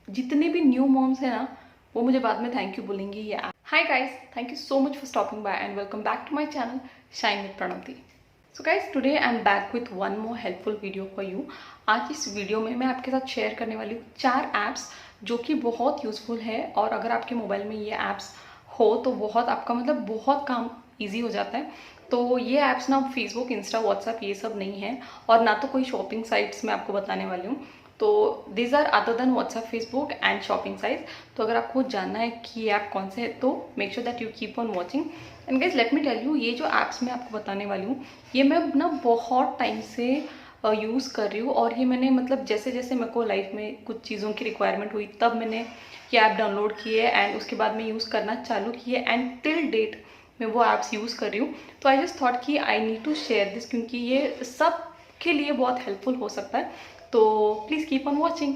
जितने भी new moms है ना, वो मुझे बाद में थैंक यू बोलेंगी ये app. Hi guys, thank you so much for stopping by and welcome back to my channel shine with Pranati. So guys, today I am back with one more helpful video for you. आज इस video में मैं आपके साथ share करने वाली हूँ 4 apps जो कि बहुत यूजफुल है, और अगर आपके मोबाइल में ये ऐप्स हो तो बहुत आपका मतलब बहुत काम ईजी हो जाता है। तो ये ऐप्स ना फेसबुक, इंस्टा, व्हाट्सएप ये सब नहीं है, और ना तो कोई शॉपिंग साइट्स मैं आपको बताने वाली हूँ। तो these are other than WhatsApp, Facebook and shopping site. तो अगर आपको जानना है कि ये ऐप कौन से है तो make sure that you keep on watching. And guys, let me tell you, ये जो ऐप्स मैं आपको बताने वाली हूँ ये मैं ना बहुत टाइम से यूज़ कर रही हूँ, और ये मैंने मतलब जैसे जैसे मेरे को लाइफ में कुछ चीज़ों की रिक्वायरमेंट हुई तब मैंने ये ऐप डाउनलोड किए एंड उसके बाद मैं यूज़ करना चालू किए, एंड टिल डेट मैं वो ऐप्स यूज़ कर रही हूँ। तो आई जस्ट थॉट कि I need to share this, क्योंकि ये सब के लिए बहुत हेल्पफुल हो सकता है। तो please keep on watching.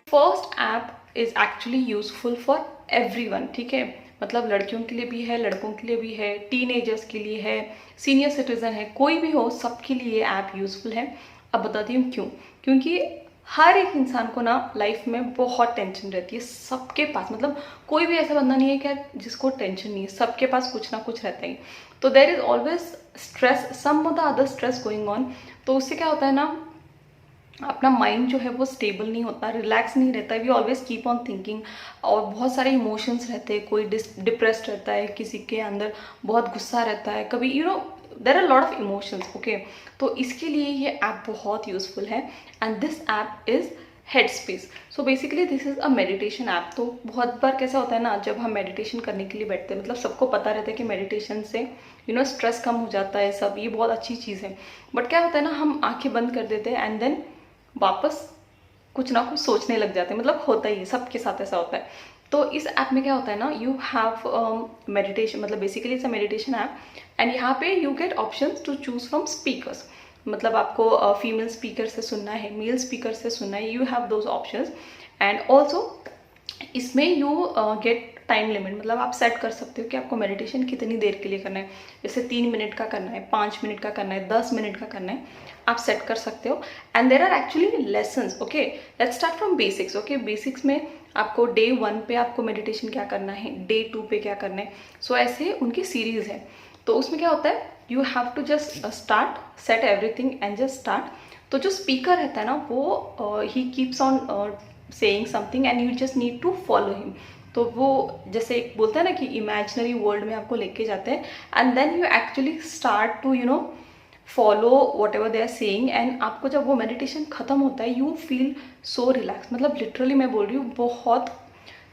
First app is actually useful for everyone, ठीक है। मतलब लड़कियों के लिए भी है, लड़कों के लिए भी है, टीनेजर्स के लिए है, सीनियर सिटीजन है, कोई भी हो सबके लिए ये ऐप यूजफुल है। अब बताती हूँ क्यों। क्योंकि हर एक इंसान को ना लाइफ में बहुत टेंशन रहती है, सबके पास। मतलब कोई भी ऐसा बंदा नहीं है क्या जिसको टेंशन नहीं है, सबके पास कुछ ना कुछ रहता ही। तो there is always stress, some of the other stress going on. तो उससे क्या होता है ना, अपना माइंड जो है वो स्टेबल नहीं होता, रिलैक्स नहीं रहता है, we always keep on thinking. और बहुत सारे इमोशंस रहते हैं, कोई डिप्रेस्ड रहता है, किसी के अंदर बहुत गुस्सा रहता है, कभी there are lot of emotions, okay. तो इसके लिए ये ऐप बहुत यूजफुल है, and this app is Headspace. So basically this is a meditation app. तो बहुत बार कैसा होता है ना, जब हम मेडिटेशन करने के लिए बैठते हैं, मतलब सबको पता रहता है कि मेडिटेशन से स्ट्रेस कम हो जाता है, सब ये बहुत अच्छी चीज़ है। बट क्या होता है ना, हम आंखें बंद कर देते हैं एंड देन वापस कुछ ना कुछ सोचने लग जाते हैं। मतलब होता ही है, सबके साथ ऐसा होता है। तो इस ऐप में क्या होता है ना, यू हैव मेडिटेशन, मतलब basically it's a meditation app, and यहाँ पे you get options to choose from speakers. मतलब आपको फीमेल स्पीकर से सुनना है, मेल स्पीकर से सुनना है, you have those options. And also इसमें यू गेट टाइम लिमिट, मतलब आप सेट कर सकते हो कि आपको मेडिटेशन कितनी देर के लिए करना है। जैसे 3 मिनट का करना है, 5 मिनट का करना है, 10 मिनट का करना है, आप सेट कर सकते हो। And there are actually lessons, okay. Let's start from basics, okay. Basics में आपको डे 1 पे आपको मेडिटेशन क्या करना है, डे 2 पे क्या करना है। सो ऐसे उनकी सीरीज है। तो उसमें क्या होता है, you have to just start, set everything and just start. तो जो स्पीकर रहता है ना, वो ही keeps on saying something and you just need to follow him। तो वो जैसे एक बोलता है ना कि इमेजिनरी वर्ल्ड में आपको लेके जाते हैं, and then you actually start to follow whatever they are saying. And आपको जब वो मेडिटेशन खत्म होता है, यू फील सो रिलैक्स। मतलब लिटरली मैं बोल रही हूँ, बहुत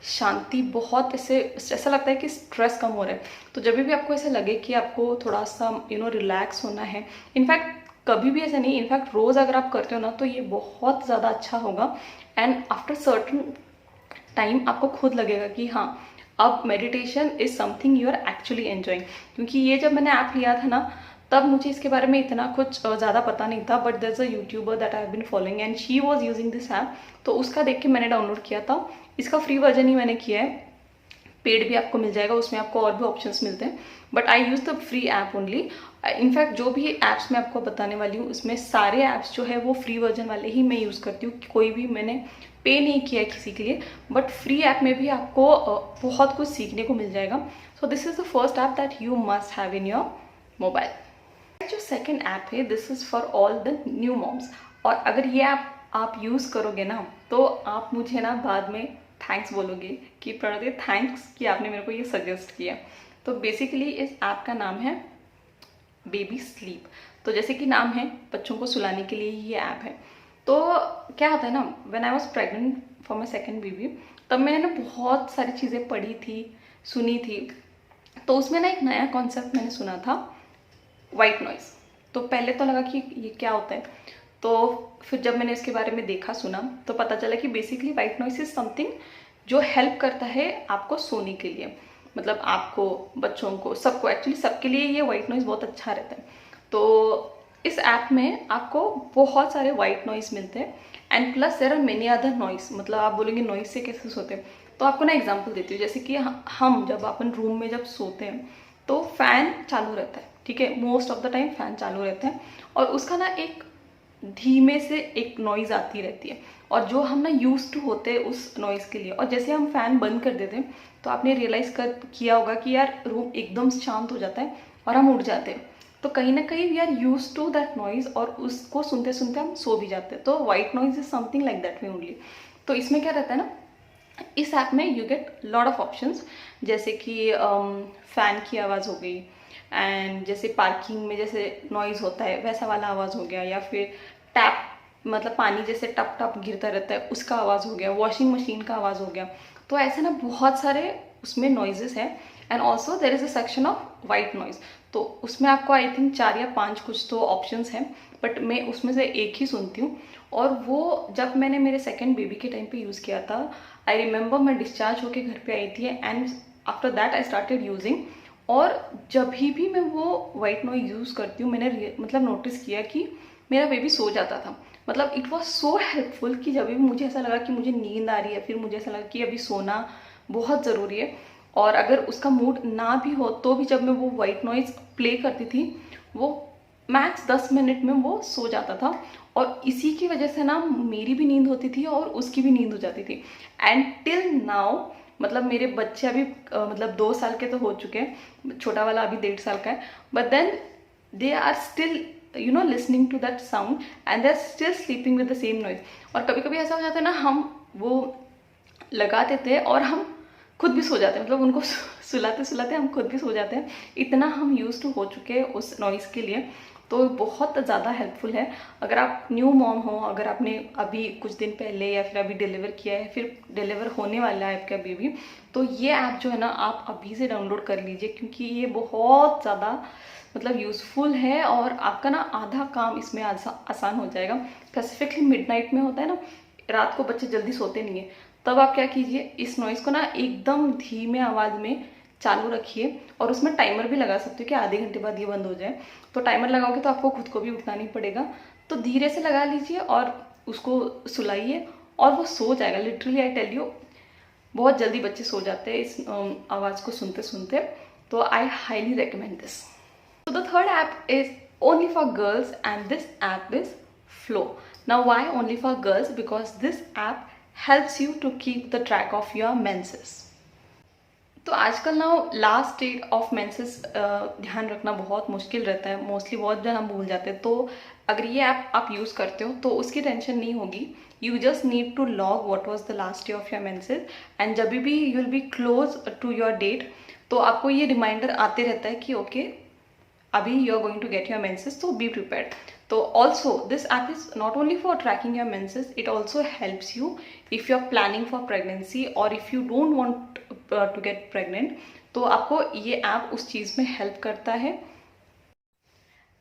शांति, बहुत ऐसा लगता है कि स्ट्रेस कम हो रहा है। तो जब भी आपको ऐसा लगे कि आपको थोड़ा सा रिलैक्स होना है, इनफैक्ट कभी भी ऐसा नहीं, इनफैक्ट रोज़ अगर आप करते हो ना तो ये बहुत ज़्यादा अच्छा होगा। एंड आफ्टर सर्टन टाइम आपको खुद लगेगा कि हाँ, अब meditation is something you are actually enjoying. क्योंकि ये जब मैंने ऐप लिया था ना, तब मुझे इसके बारे में इतना कुछ ज़्यादा पता नहीं था, but there is a YouTuber that I have been following and she was using this app. तो उसका देख के मैंने डाउनलोड किया था। इसका फ्री वर्जन ही मैंने किया है, पेड भी आपको मिल जाएगा, उसमें आपको और भी ऑप्शंस मिलते हैं, but I use the free app only. In fact जो भी ऐप्स मैं आपको बताने वाली हूँ, उसमें सारे ऐप्स जो है वो फ्री वर्जन वाले ही मैं यूज़ करती हूँ। कोई भी मैंने पे नहीं किया है किसी के लिए, बट फ्री ऐप में भी आपको बहुत कुछ सीखने को मिल जाएगा। So this is the first app that you must have in your mobile. जो सेकेंड ऐप है, this is for all the new moms. और अगर ये ऐप आप यूज़ करोगे ना, तो आप मुझे ना बाद में थैंक्स बोलोगे कि प्रणति थैंक्स कि आपने मेरे को ये सजेस्ट किया। तो बेसिकली इस ऐप का नाम है बेबी स्लीप। तो जैसे कि नाम है, बच्चों को सुलाने के लिए ये ऐप है। तो क्या होता है ना, when I was pregnant for my second baby, तब मैंने ना बहुत सारी चीज़ें पढ़ी थी, सुनी थी। तो उसमें ना एक नया कॉन्सेप्ट मैंने सुना था, वाइट नॉइज़। तो पहले तो लगा कि ये क्या होता है, तो फिर जब मैंने इसके बारे में देखा, सुना, तो पता चला कि basically white noise is something जो हेल्प करता है आपको सोने के लिए। मतलब आपको, बच्चों को, सबको, एक्चुअली सबके लिए ये वाइट नॉइज़ बहुत अच्छा रहता है। तो इस ऐप में आपको बहुत सारे वाइट नॉइज़ मिलते हैं, and plus there are many other noise. मतलब आप बोलेंगे नॉइज़ से कैसे सोते हैं, तो आपको ना एग्जांपल देती हूँ। जैसे कि हम जब अपन रूम में जब सोते हैं तो फैन चालू रहता है, ठीक है, most of the time fan चालू रहते हैं और उसका ना एक धीमे से एक नॉइज़ आती रहती है और जो हम ना यूज़ टू होते हैं उस नॉइज़ के लिए, और जैसे हम फ़ैन बंद कर देते हैं तो आपने रियलाइज़ कर किया होगा कि यार रूम एकदम शांत हो जाता है और हम उठ जाते हैं। तो कहीं ना कहीं we are use to that noise और उसको सुनते सुनते हम सो भी जाते हैं। तो white noise is something like that way only. तो इसमें क्या रहता है ना, इस ऐप में you get lot of options, जैसे कि फ़ैन की आवाज़ हो गई, एंड जैसे पार्किंग में जैसे नॉइज़ होता है वैसा वाला आवाज़ हो गया, या फिर टैप मतलब पानी जैसे टप टप गिरता रहता है उसका आवाज़ हो गया, वॉशिंग मशीन का आवाज़ हो गया। तो ऐसे ना बहुत सारे उसमें नॉइजेस हैं। And also there is a section of white noise. तो उसमें आपको आई थिंक 4 या 5 कुछ तो ऑप्शंस हैं, बट मैं उसमें से एक ही सुनती हूँ। और वो जब मैंने मेरे सेकेंड बेबी के टाइम पे यूज़ किया था, आई रिमेंबर मैं डिस्चार्ज होके घर पे आई थी and after that I started using. और जब भी मैं वो वाइट नॉइज यूज़ करती हूँ मैंने मतलब नोटिस किया कि मेरा बेबी सो जाता था। मतलब इट वॉज सो हेल्पफुल कि जब भी मुझे ऐसा लगा कि मुझे नींद आ रही है, फिर मुझे ऐसा लगा कि अभी सोना बहुत ज़रूरी है, और अगर उसका मूड ना भी हो तो भी जब मैं वो वाइट नॉइज़ प्ले करती थी वो मैक्स 10 मिनट में वो सो जाता था। और इसी की वजह से ना मेरी भी नींद होती थी और उसकी भी नींद हो जाती थी। एंड टिल नाउ मतलब मेरे बच्चे अभी मतलब 2 साल के तो हो चुके हैं, छोटा वाला अभी 1.5 साल का है, but then they are still you know listening to that sound and they are still sleeping with the same noise. और कभी कभी ऐसा हो जाता है ना, हम वो लगा देते हैं और हम खुद भी सो जाते हैं, मतलब उनको सुलाते सुलाते हम खुद भी सो जाते हैं, इतना हम यूज टू हो चुके हैं उस नॉइज़ के लिए। तो बहुत ज़्यादा हेल्पफुल है। अगर आप न्यू मॉम हो, अगर आपने अभी कुछ दिन पहले या फिर अभी डिलीवर किया है, फिर डिलीवर होने वाला है आपका बेबी, तो ये ऐप जो है ना आप अभी से डाउनलोड कर लीजिए, क्योंकि ये बहुत ज़्यादा मतलब यूज़फुल है और आपका ना आधा काम इसमें आसान हो जाएगा। स्पेसिफिकली मिडनाइट में होता है ना, रात को बच्चे जल्दी सोते नहीं है, तब आप क्या कीजिए, इस नॉइज़ को ना एकदम धीमे आवाज़ में चालू रखिए, और उसमें टाइमर भी लगा सकते हो कि आधे घंटे बाद ये बंद हो जाए। तो टाइमर लगाओगे तो आपको खुद को भी उठना नहीं पड़ेगा, तो धीरे से लगा लीजिए और उसको सुलाइए और वो सो जाएगा। लिटरली आई टेल यू, बहुत जल्दी बच्चे सो जाते हैं इस आवाज़ को सुनते सुनते। तो I highly recommend this. So the third app is only for girls, and this app is Flow. Now why only for girls? Because this app helps you to keep the track of your menses. तो आजकल ना last date of menses ध्यान रखना बहुत मुश्किल रहता है, mostly बहुत जन हम भूल जाते हैं। तो अगर ये ऐप आप यूज़ करते हो तो उसकी टेंशन नहीं होगी। You just need to log what was the last day of your menses, and जब भी you will be close to your date तो आपको ये रिमाइंडर आते रहता है कि ओके अभी you are going to get your menses, तो बी प्रिपेयर्ड। तो also this app is not only for tracking your menses, it also helps you if you are planning for pregnancy और if you don't want to get pregnant, तो आपको ये app उस चीज़ में help करता है।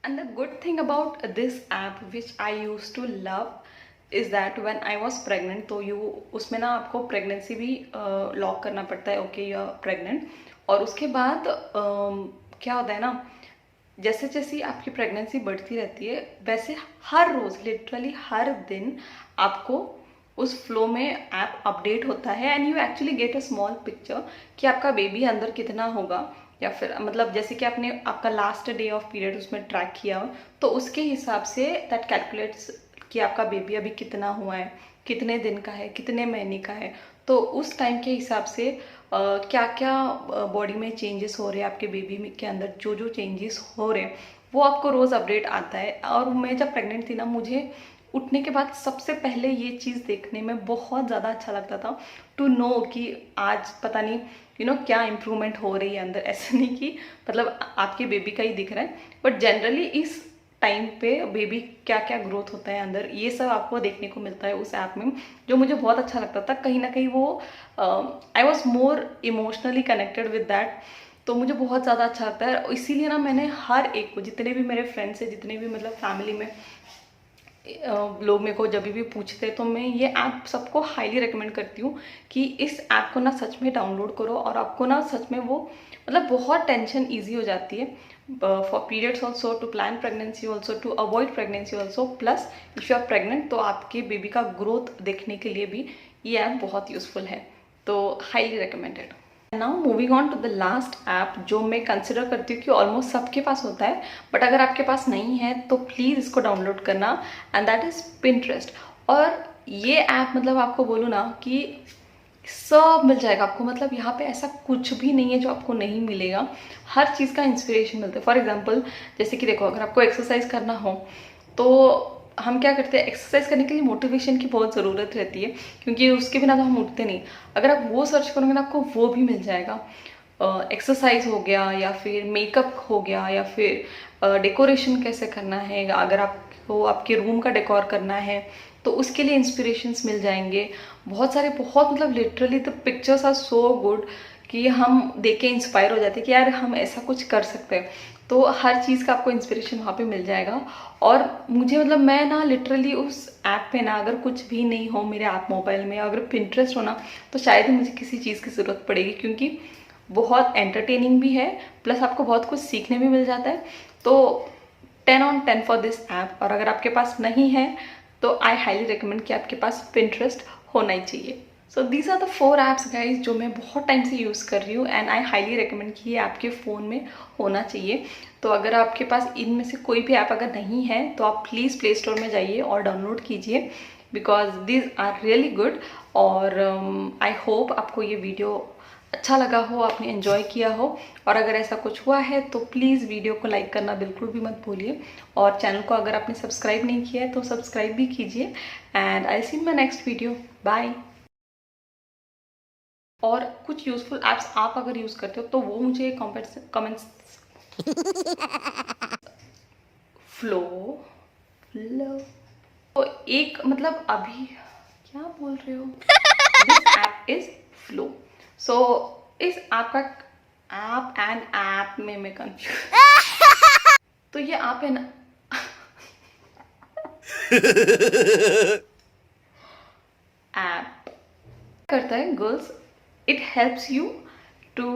And the good thing about this app which I use to love is that when I was pregnant, तो you उसमें ना आपको प्रेगनेंसी भी लॉक करना पड़ता है, ओके यू आर प्रेग्नेंट। और उसके बाद क्या होता है ना, जैसे जैसे आपकी प्रेगनेंसी बढ़ती रहती है वैसे हर रोज़ लिटरली हर दिन आपको उस फ्लो में ऐप अपडेट होता है, and you actually get a small picture कि आपका बेबी अंदर कितना होगा, या फिर मतलब जैसे कि आपने आपका लास्ट डे ऑफ पीरियड उसमें ट्रैक किया हो तो उसके हिसाब से दैट कैलकुलेट्स कि आपका बेबी अभी कितना हुआ है, कितने दिन का है, कितने महीने का है। तो उस टाइम के हिसाब से क्या क्या बॉडी में चेंजेस हो रहे हैं, आपके बेबी के अंदर जो जो चेंजेस हो रहे हैं वो आपको रोज़ अपडेट आता है। और मैं जब प्रेग्नेंट थी ना, मुझे उठने के बाद सबसे पहले ये चीज़ देखने में बहुत ज़्यादा अच्छा लगता था, टू नो कि आज पता नहीं क्या इम्प्रूवमेंट हो रही है अंदर। ऐसे नहीं कि मतलब आपके बेबी का ही दिख रहा है, बट जनरली इस टाइम पे बेबी क्या क्या ग्रोथ होता है अंदर, ये सब आपको देखने को मिलता है उस ऐप में, जो मुझे बहुत अच्छा लगता था। कहीं ना कहीं वो I was more emotionally connected with that, तो मुझे बहुत ज़्यादा अच्छा लगता है। इसीलिए ना मैंने हर एक को, जितने भी मेरे फ्रेंड्स हैं, जितने भी मतलब फैमिली में लोग मेरे को जब भी पूछते हैं, तो मैं ये ऐप सबको हाईली रिकमेंड करती हूँ कि इस ऐप को ना सच में डाउनलोड करो, और आपको ना सच में वो मतलब बहुत टेंशन ईजी हो जाती है for periods also, to plan pregnancy also, to avoid pregnancy also, plus if you are pregnant तो आपके बेबी का ग्रोथ देखने के लिए भी ये ऐप बहुत यूज़फुल है। तो highly recommended. Now moving on to the last app जो मैं कंसिडर करती हूँ कि ऑलमोस्ट सबके पास होता है, बट अगर आपके पास नहीं है तो प्लीज़ इसको डाउनलोड करना, एंड दैट इज़ पिंटरेस्ट। और ये ऐप मतलब आपको बोलूँ ना कि सब मिल जाएगा आपको, मतलब यहाँ पे ऐसा कुछ भी नहीं है जो आपको नहीं मिलेगा। हर चीज़ का इंस्पिरेशन मिलता है। फॉर एग्जाम्पल जैसे कि देखो, अगर आपको एक्सरसाइज करना हो तो हम क्या करते हैं, एक्सरसाइज करने के लिए मोटिवेशन की बहुत ज़रूरत रहती है, क्योंकि उसके बिना तो हम उठते नहीं। अगर आप वो सर्च करोगे ना आपको वो भी मिल जाएगा। एक्सरसाइज हो गया, या फिर मेकअप हो गया, या फिर डेकोरेशन कैसे करना है, अगर आपको आपके रूम का डेकोर करना है तो उसके लिए इंस्पिरेशंस मिल जाएंगे। बहुत सारे, बहुत मतलब literally the pictures are so good कि हम देख के इंस्पायर हो जाते हैं कि यार हम ऐसा कुछ कर सकते हैं। तो हर चीज़ का आपको इंस्पिरेशन वहाँ पे मिल जाएगा। और मुझे मतलब मैं ना लिटरली उस ऐप पे ना, अगर कुछ भी नहीं हो मेरे ऐप मोबाइल में, अगर पिंटरेस्ट हो ना, तो शायद ही मुझे किसी चीज़ की ज़रूरत पड़ेगी, क्योंकि बहुत एंटरटेनिंग भी है, प्लस आपको बहुत कुछ सीखने भी मिल जाता है। तो 10/10 फॉर दिस ऐप। और अगर आपके पास नहीं है तो आई हाईली रिकमेंड कि आपके पास पिंटरेस्ट होना ही चाहिए। So these are the 4 apps guys जो मैं बहुत टाइम से यूज़ कर रही हूँ, एंड आई हाईली रिकमेंड कि ये आपके फ़ोन में होना चाहिए। तो अगर आपके पास इनमें से कोई भी ऐप अगर नहीं है तो आप प्लीज़ प्ले स्टोर में जाइए और डाउनलोड कीजिए, because these are really good. और आई होप आपको ये वीडियो अच्छा लगा हो, आपने एंजॉय किया हो। और अगर ऐसा कुछ हुआ है तो प्लीज़ वीडियो को लाइक करना बिल्कुल भी मत भूलिए, और चैनल को अगर आपने सब्सक्राइब नहीं किया है तो सब्सक्राइब भी कीजिए। And I see in my next video, bye. और कुछ यूजफुल एप्स आप अगर यूज़ करते हो तो वो मुझे कमेंट्स फ्लो फ्लो तो एक मतलब अभी क्या बोल रहे हो, दिस ऐप इज फ्लो। सो इस ऐप का ऐप एंड ऐप में मैं कंफ्यूज। तो ये ऐप है ना ऐप करता है girls, it helps you to